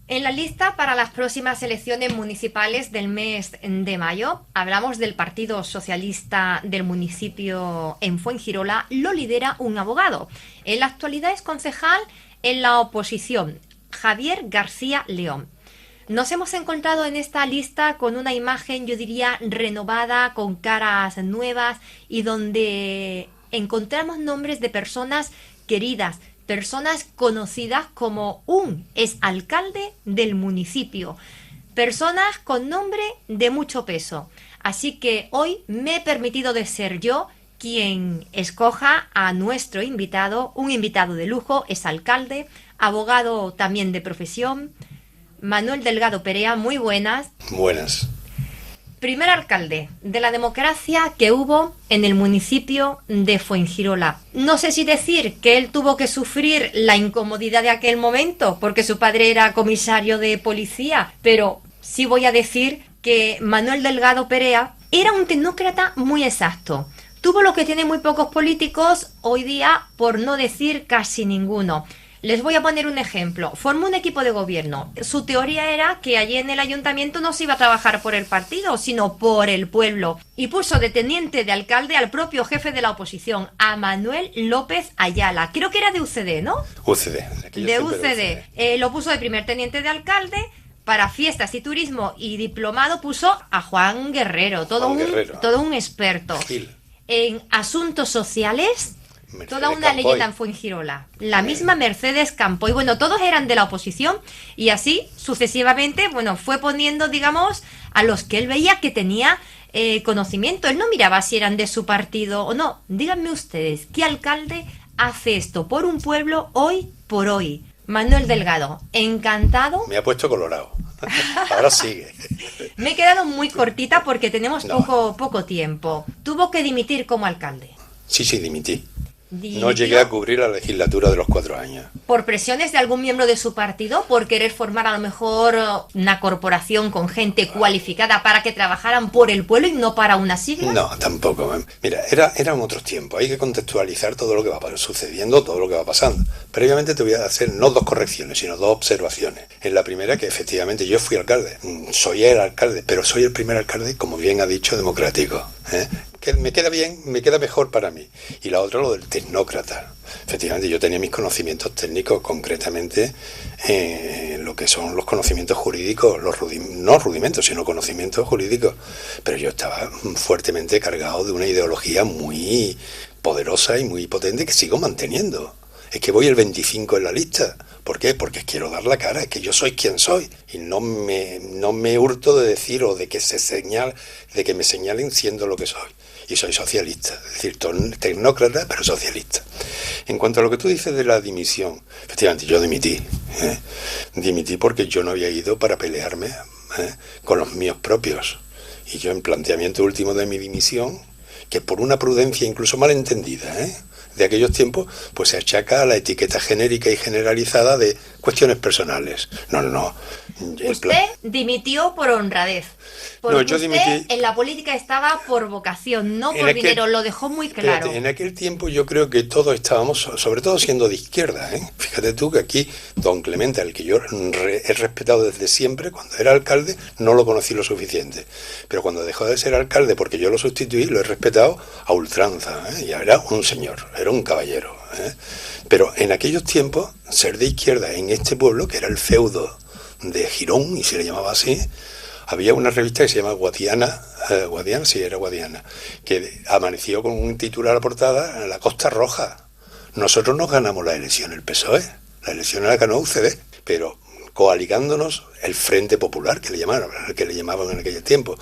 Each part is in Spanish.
En la lista para las próximas elecciones municipales del mes de mayo, hablamos del Partido Socialista del municipio en Fuengirola, lo lidera un abogado. En la actualidad es concejal en la oposición, Javier García León. Nos hemos encontrado en esta lista con una imagen, yo diría, renovada, con caras nuevas y donde encontramos nombres de personas queridas, personas conocidas como un exalcalde del municipio, personas con nombre de mucho peso. Así que hoy me he permitido de ser yo quien escoja a nuestro invitado, un invitado de lujo, exalcalde, abogado también de profesión, Manuel Delgado Perea. Muy buenas. Buenas. Primer alcalde de la democracia que hubo en el municipio de Fuengirola. No sé si decir que él tuvo que sufrir la incomodidad de aquel momento porque su padre era comisario de policía, pero sí voy a decir que Manuel Delgado Perea era un tecnócrata muy exacto. Tuvo lo que tienen muy pocos políticos hoy día, por no decir casi ninguno. Les voy a poner un ejemplo. Formó un equipo de gobierno. Su teoría era que allí en el ayuntamiento no se iba a trabajar por el partido, sino por el pueblo. Y puso de teniente de alcalde al propio jefe de la oposición, a Manuel López Ayala. Creo que era de UCD, ¿no? UCD. De UCD. Lo puso de primer teniente de alcalde. Para fiestas y turismo y diplomado puso a Juan Guerrero, todo un experto. Gil. En asuntos sociales, Mercedes toda una Campoy. leyenda en Fuengirola. La misma Mercedes Campoy. Bueno, todos eran de la oposición y así sucesivamente, bueno, fue poniendo, digamos, a los que él veía que tenía conocimiento. Él no miraba si eran de su partido o no. Díganme ustedes, ¿qué alcalde hace esto por un pueblo hoy por hoy? Manuel Delgado, encantado. Me ha puesto colorado. Ahora sigue. Me he quedado muy cortita porque tenemos No. poco tiempo. Tuvo que dimitir como alcalde. Sí, dimití. No Dimitió llegué a cubrir la legislatura de los 4 años. por presiones de algún miembro de su partido, por querer formar a lo mejor una corporación con gente cualificada para que trabajaran por el pueblo y no para una sigla. No, tampoco. Mira, eran otros tiempos. Hay que contextualizar todo lo que va sucediendo, todo lo que va pasando. Previamente te voy a hacer no 2 correcciones, sino 2 observaciones. En la primera, que efectivamente yo fui alcalde. Soy el alcalde, pero soy el primer alcalde, como bien ha dicho, democrático. Que me queda bien, me queda mejor para mí. Y la otra, lo del tecnócrata. Efectivamente, yo tenía mis conocimientos técnicos, concretamente lo que son los conocimientos jurídicos, no rudimentos, sino conocimientos jurídicos. Pero yo estaba fuertemente cargado de una ideología muy poderosa y muy potente que sigo manteniendo. Es que voy el 25 en la lista. ¿Por qué? Porque quiero dar la cara, es que yo soy quien soy. Y no me hurto de decir o de que me señalen siendo lo que soy. Y soy socialista, es decir, tecnócrata, pero socialista. En cuanto a lo que tú dices de la dimisión, efectivamente yo dimití. Dimití porque yo no había ido para pelearme con los míos propios. Y yo en planteamiento último de mi dimisión, que por una prudencia incluso malentendida, de aquellos tiempos, pues se achaca a la etiqueta genérica y generalizada de cuestiones personales. No. Usted dimitió por honradez. Porque No, yo usted dimití. en la política estaba por vocación, no por dinero, lo dejó muy claro. Espérate, en aquel tiempo yo creo que todos estábamos, sobre todo siendo de izquierda. Fíjate tú que aquí don Clemente, al que yo he respetado desde siempre, cuando era alcalde no lo conocí lo suficiente. Pero cuando dejó de ser alcalde, porque yo lo sustituí, lo he respetado a ultranza. Ya era un señor, era un caballero. Pero en aquellos tiempos, ser de izquierda en este pueblo, que era el feudo de Girón, y se le llamaba así, había una revista que se llama Guadiana, que amaneció con un titular a la portada, La Costa Roja. Nosotros nos ganamos la elección, el PSOE. La elección la ganó UCD, pero coaligándonos el Frente Popular, que le llamaban en aquel tiempo,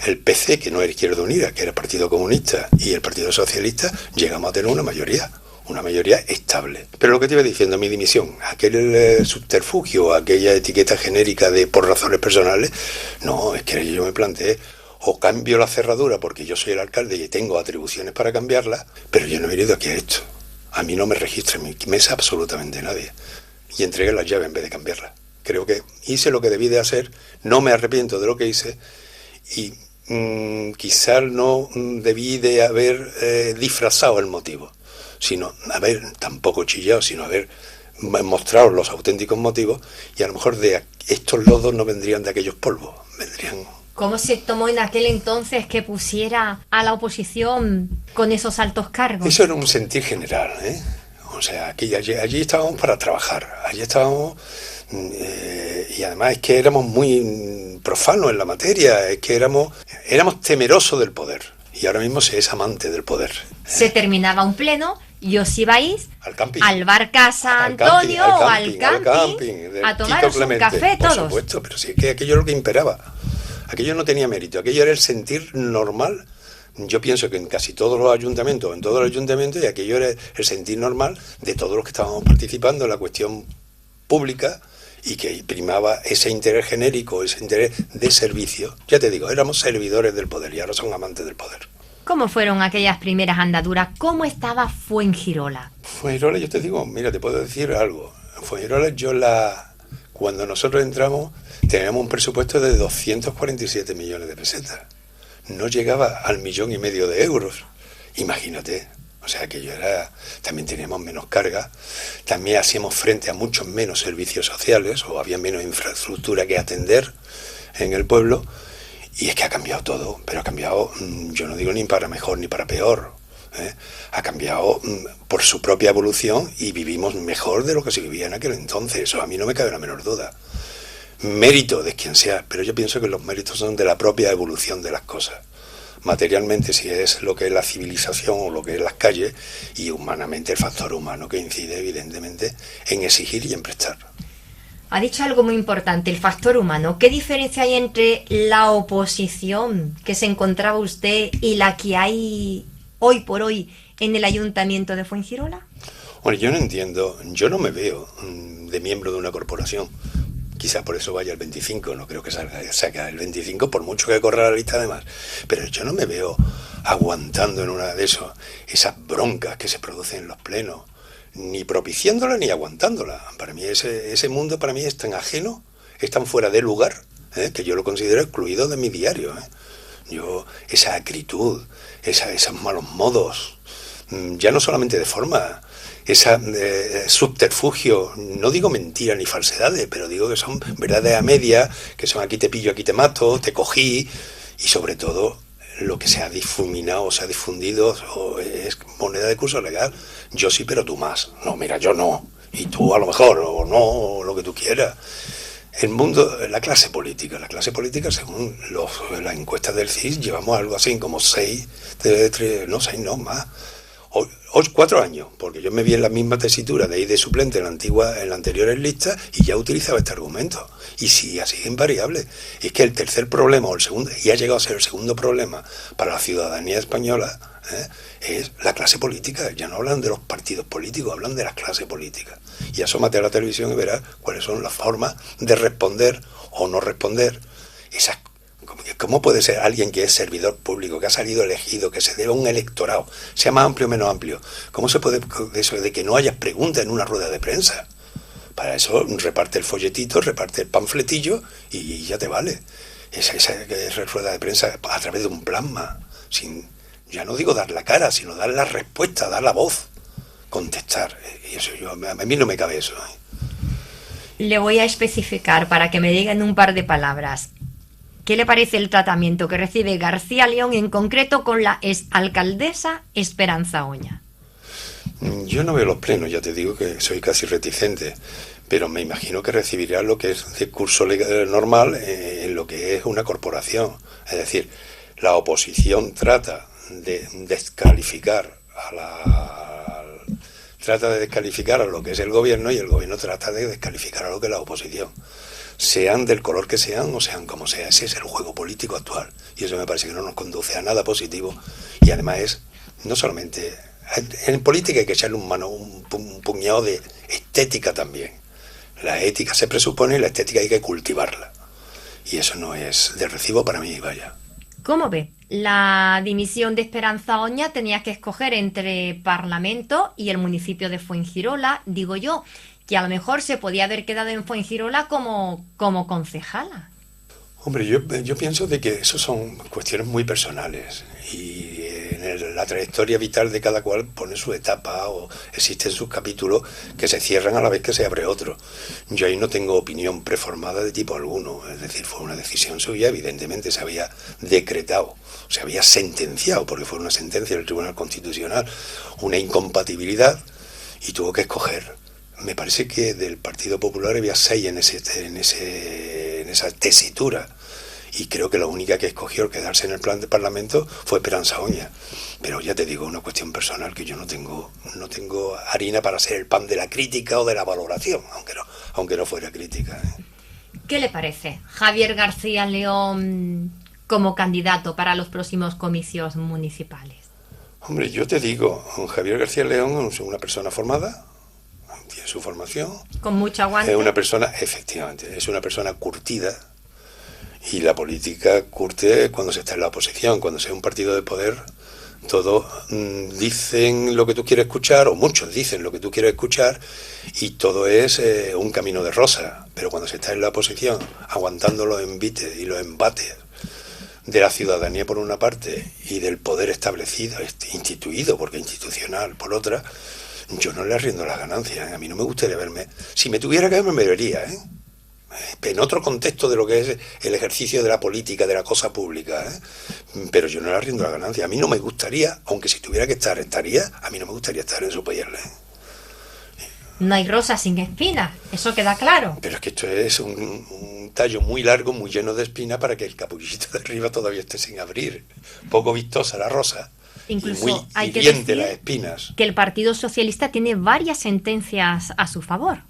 el PC, que no era Izquierda Unida, que era el Partido Comunista, y el Partido Socialista, llegamos a tener una mayoría estable. Pero lo que te iba diciendo, mi dimisión, aquel subterfugio, aquella etiqueta genérica de por razones personales, no, es que yo me planteé, o cambio la cerradura porque yo soy el alcalde y tengo atribuciones para cambiarla, pero yo no he venido aquí a esto. A mí no me registra en mi mesa absolutamente nadie. Y entregué las llaves en vez de cambiarla. Creo que hice lo que debí de hacer, no me arrepiento de lo que hice y quizás no debí de haber disfrazado el motivo, sino haber tampoco chillado, sino haber mostraros los auténticos motivos, y a lo mejor de estos lodos no vendrían de aquellos polvos, vendrían... ¿Cómo se tomó en aquel entonces que pusiera a la oposición con esos altos cargos? Eso era un sentir general, ¿eh? O sea, allí estábamos para trabajar, allí estábamos... y además es que éramos muy profanos en la materia, es que éramos temerosos del poder, y ahora mismo se es amante del poder. Se terminaba un pleno y os ibais al camping, al bar Casa Antonio o al camping a tomaros un café todos. Por supuesto, pero sí es que aquello es lo que imperaba. Aquello no tenía mérito, aquello era el sentir normal. Yo pienso que en casi todos los ayuntamientos, y aquello era el sentir normal de todos los que estábamos participando en la cuestión pública, y que primaba ese interés genérico, ese interés de servicio. Ya te digo, éramos servidores del poder y ahora son amantes del poder. ¿Cómo fueron aquellas primeras andaduras? ¿Cómo estaba Fuengirola? Fuengirola, yo te digo, mira, te puedo decir algo. Fuengirola, cuando nosotros entramos, teníamos un presupuesto de 247 millones de pesetas. No llegaba al 1,5 millones de euros. Imagínate. O sea, que también teníamos menos carga, también hacíamos frente a muchos menos servicios sociales, o había menos infraestructura que atender en el pueblo, y es que ha cambiado todo, pero ha cambiado, yo no digo ni para mejor ni para peor, ¿eh? Ha cambiado por su propia evolución y vivimos mejor de lo que se vivía en aquel entonces, eso a mí no me cabe la menor duda. Mérito de quien sea, pero yo pienso que los méritos son de la propia evolución de las cosas. Materialmente si es lo que es la civilización o lo que es las calles, y humanamente el factor humano que incide evidentemente en exigir y en prestar. Ha dicho algo muy importante, el factor humano. ¿Qué diferencia hay entre la oposición que se encontraba usted y la que hay hoy por hoy en el Ayuntamiento de Fuengirola? Bueno, yo no entiendo, yo no me veo de miembro de una corporación. Quizás por eso vaya el 25, no creo que saque el 25, por mucho que corra la lista de más. Pero yo no me veo aguantando en una de esas broncas que se producen en los plenos, ni propiciándola ni aguantándola. Para mí ese mundo para mí es tan ajeno, es tan fuera de lugar, que yo lo considero excluido de mi diario. Esa acritud, esos malos modos, ya no solamente de forma... subterfugio, no digo mentiras ni falsedades, pero digo que son verdades a media, que son aquí te pillo, aquí te mato, te cogí, y sobre todo lo que se ha difuminado, se ha difundido es moneda de curso legal. Yo sí, pero tú más. No, mira, yo no, y tú a lo mejor, o no, o lo que tú quieras. El mundo, la clase política, según las encuestas del CIS, llevamos algo así como 6, más. 4 años, porque yo me vi en la misma tesitura de ir de suplente en la anteriores listas y ya utilizaba este argumento. Y sí, así es invariable. Es que el tercer problema, o el segundo, y ha llegado a ser el segundo problema para la ciudadanía española, es la clase política. Ya no hablan de los partidos políticos, hablan de las clases políticas. Y asómate a la televisión y verás cuáles son las formas de responder o no responder esas. ¿Cómo puede ser alguien que es servidor público, que ha salido elegido, que se debe a un electorado, sea más amplio o menos amplio? ¿Cómo se puede eso de que no haya preguntas en una rueda de prensa? Para eso reparte el folletito, reparte el panfletillo y ya te vale. Esa rueda de prensa a través de un plasma, ya no digo dar la cara, sino dar la respuesta, dar la voz, contestar. Y eso a mí no me cabe eso. Le voy a especificar para que me digan un par de palabras. ¿Qué le parece el tratamiento que recibe García León en concreto con la alcaldesa Esperanza Oña? Yo no veo los plenos, ya te digo que soy casi reticente, pero me imagino que recibirá lo que es de curso legal normal en lo que es una corporación. Es decir, la oposición trata de descalificar a lo que es el gobierno, y el gobierno trata de descalificar a lo que es la oposición. Sean del color que sean o sean como sea, ese es el juego político actual, y eso me parece que no nos conduce a nada positivo, y además no solamente en política hay que echarle un puñado de estética también. La ética se presupone y la estética hay que cultivarla, y eso no es de recibo para mí, vaya. ¿Cómo ve? La dimisión de Esperanza Oña tenía que escoger entre Parlamento y el municipio de Fuengirola, digo yo, que a lo mejor se podía haber quedado en Fuengirola como concejala. Hombre, yo pienso de que eso son cuestiones muy personales, y la trayectoria vital de cada cual pone su etapa o existen sus capítulos que se cierran a la vez que se abre otro. Yo ahí no tengo opinión preformada de tipo alguno, es decir, fue una decisión suya, evidentemente se había decretado, se había sentenciado, porque fue una sentencia del Tribunal Constitucional, una incompatibilidad y tuvo que escoger. Me parece que del Partido Popular había 6 en esa tesitura. Y creo que la única que escogió quedarse en el plan de Parlamento fue Esperanza Oña. Pero ya te digo, una cuestión personal que yo no tengo harina para ser el pan de la crítica o de la valoración, aunque no fuera crítica. ¿Qué le parece Javier García León como candidato para los próximos comicios municipales? Hombre, yo te digo, Javier García León es una persona formada, tiene su formación. Con mucho aguante. Es una persona, efectivamente, es una persona curtida. Y la política curte cuando se está en la oposición, cuando sea un partido de poder, todos dicen lo que tú quieres escuchar, o muchos dicen lo que tú quieres escuchar, y todo es un camino de rosa. Pero cuando se está en la oposición, aguantando los envites y los embates de la ciudadanía por una parte, y del poder establecido, instituido, porque institucional por otra, yo no le arriendo las ganancias. A mí no me gustaría verme, si me tuviera que ver, me vería, en otro contexto de lo que es el ejercicio de la política, de la cosa pública, pero yo no le arriendo la ganancia. A mí no me gustaría, aunque si tuviera que estar, estaría, a mí no me gustaría estar en su piel. No hay rosa sin espinas, eso queda claro. Pero es que esto es un tallo muy largo, muy lleno de espinas, para que el capullito de arriba todavía esté sin abrir. Poco vistosa la rosa. Incluso y muy hay que hiriente decir las espinas. Que el Partido Socialista tiene varias sentencias a su favor.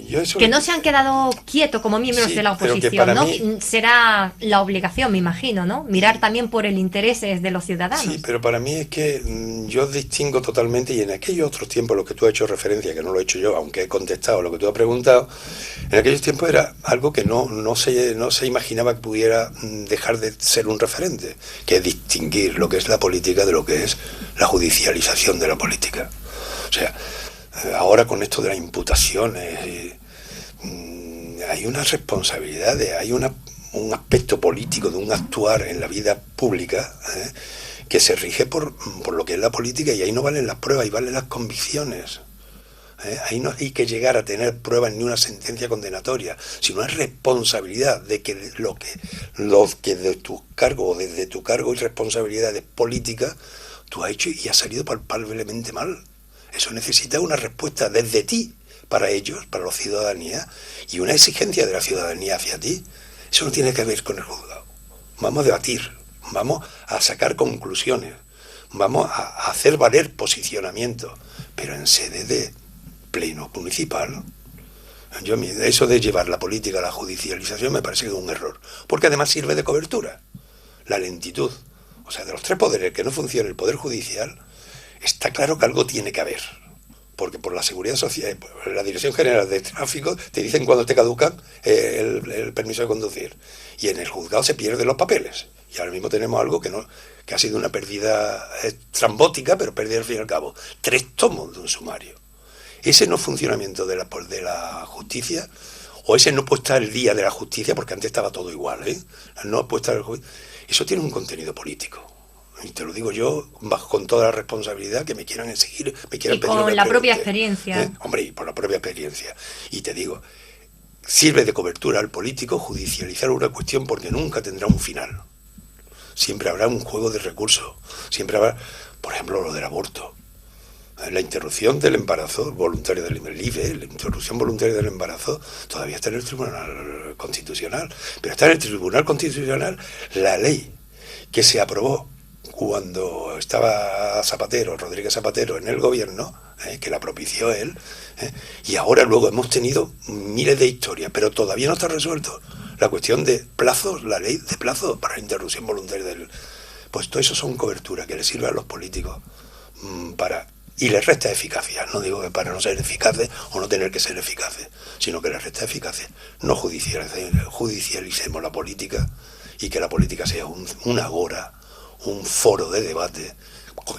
Eso que no se han quedado quietos como miembros de la oposición, ¿no? Será la obligación, me imagino, ¿no? Mirar también por el interés de los ciudadanos. Sí, pero para mí es que yo distingo totalmente, y en aquellos otros tiempos, los que tú has hecho referencia, que no lo he hecho yo, aunque he contestado lo que tú has preguntado, en aquellos tiempos era algo que no se imaginaba que pudiera dejar de ser un referente, que es distinguir lo que es la política de lo que es la judicialización de la política. O sea, ahora con esto de las imputaciones hay unas responsabilidades, hay un aspecto político de un actuar en la vida pública que se rige por lo que es la política, y ahí no valen las pruebas, ahí valen las convicciones. Ahí no hay que llegar a tener pruebas ni una sentencia condenatoria, sino una responsabilidad de que lo que de tu cargo o desde tu cargo y responsabilidades políticas tú has hecho y has salido palpablemente mal. Eso necesita una respuesta desde ti, para ellos, para la ciudadanía, y una exigencia de la ciudadanía hacia ti. Eso no tiene que ver con el juzgado. Vamos a debatir, vamos a sacar conclusiones, vamos a hacer valer posicionamientos, pero en sede de pleno municipal. Eso de llevar la política a la judicialización me parece que es un error, porque además sirve de cobertura. La lentitud, o sea, de los 3 poderes que no funciona el poder judicial, está claro que algo tiene que haber, porque por la Seguridad Social, por la Dirección General de Tráfico, te dicen cuándo te caduca el permiso de conducir, y en el juzgado se pierden los papeles, y ahora mismo tenemos algo que ha sido una pérdida estrambótica, pero pérdida al fin y al cabo, 3 tomos de un sumario. Ese no funcionamiento de la justicia, o ese no puede estar el día de la justicia, porque antes estaba todo igual, no puede estar eso tiene un contenido político. Y te lo digo yo con toda la responsabilidad que me quieran exigir, me quieran pedir. Y con la propia experiencia. Hombre, y por la propia experiencia. Y te digo, sirve de cobertura al político judicializar una cuestión, porque nunca tendrá un final. Siempre habrá un juego de recursos. Siempre habrá, por ejemplo, lo del aborto. La interrupción del embarazo voluntario del IVE, la interrupción voluntaria del embarazo, todavía está en el Tribunal Constitucional. Pero está en el Tribunal Constitucional la ley que se aprobó cuando estaba Rodríguez Zapatero en el gobierno, que la propició él, y ahora luego hemos tenido miles de historias, pero todavía no está resuelto la cuestión de plazos, la ley de plazos para la interrupción voluntaria del... Pues todo eso son coberturas que le sirven a los políticos y les resta eficacia. No digo que para no ser eficaces o no tener que ser eficaces, sino que les resta eficacia. No judicialicemos la política, y que la política sea un agora, un foro de debate,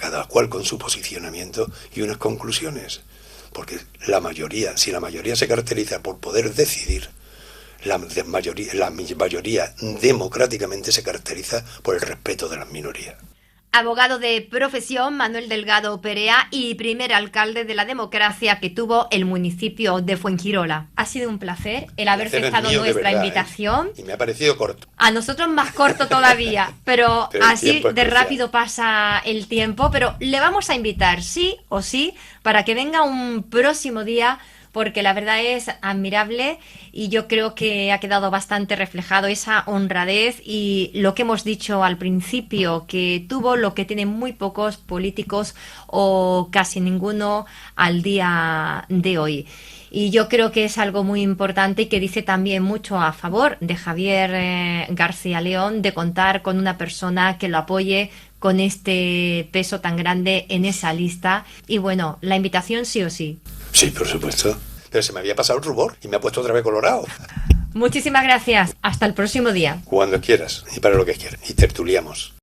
cada cual con su posicionamiento y unas conclusiones. Porque si la mayoría se caracteriza por poder decidir, la mayoría democráticamente se caracteriza por el respeto de las minorías. Abogado de profesión, Manuel Delgado Perea, y primer alcalde de la democracia que tuvo el municipio de Fuengirola. Ha sido un placer el haber aceptado nuestra invitación. Y me ha parecido corto. A nosotros más corto todavía, pero así de rápido pasa el tiempo. Pero le vamos a invitar, sí o sí, para que venga un próximo día, porque la verdad es admirable y yo creo que ha quedado bastante reflejado esa honradez y lo que hemos dicho al principio, que tuvo lo que tienen muy pocos políticos o casi ninguno al día de hoy. Y yo creo que es algo muy importante y que dice también mucho a favor de Javier García León, de contar con una persona que lo apoye con este peso tan grande en esa lista. Y bueno, la invitación sí o sí. Sí, por supuesto. Pero se me había pasado el rubor y me ha puesto otra vez colorado. Muchísimas gracias. Hasta el próximo día. Cuando quieras y para lo que quieras. Y tertuliamos.